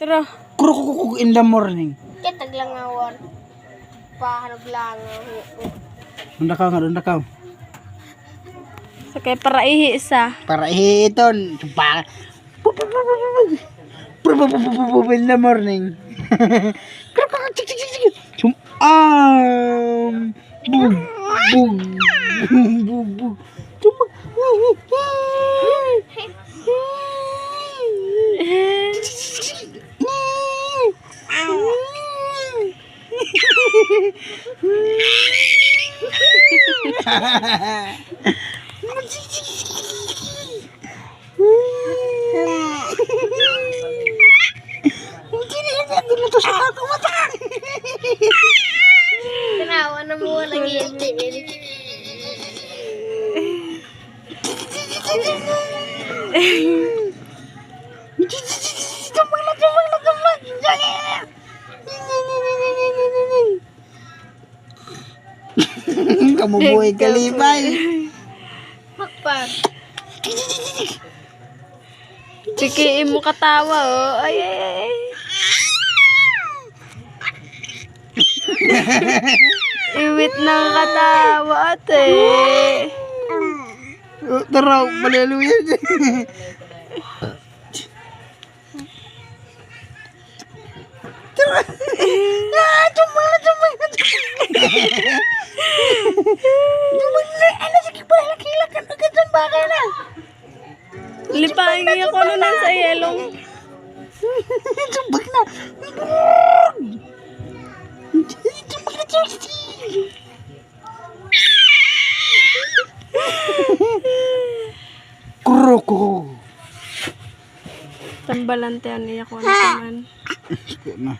Tara. Krukukuk in the morning. Kita taglangawan. Paharap lang. Dunda ka. Sakay para ihi isa. Para ihiton. In the morning. Bug. Tanawa na mo lagi. Kamu buhay kalibay. Hakpan. Chikiin mo katawa, oh. Ay. Iwit ng katawa, ate. Tara, baliluya. Tara. Lipahin niya ko na sa yelong. Tumbag na. Tambalante niya ko na naman. Na.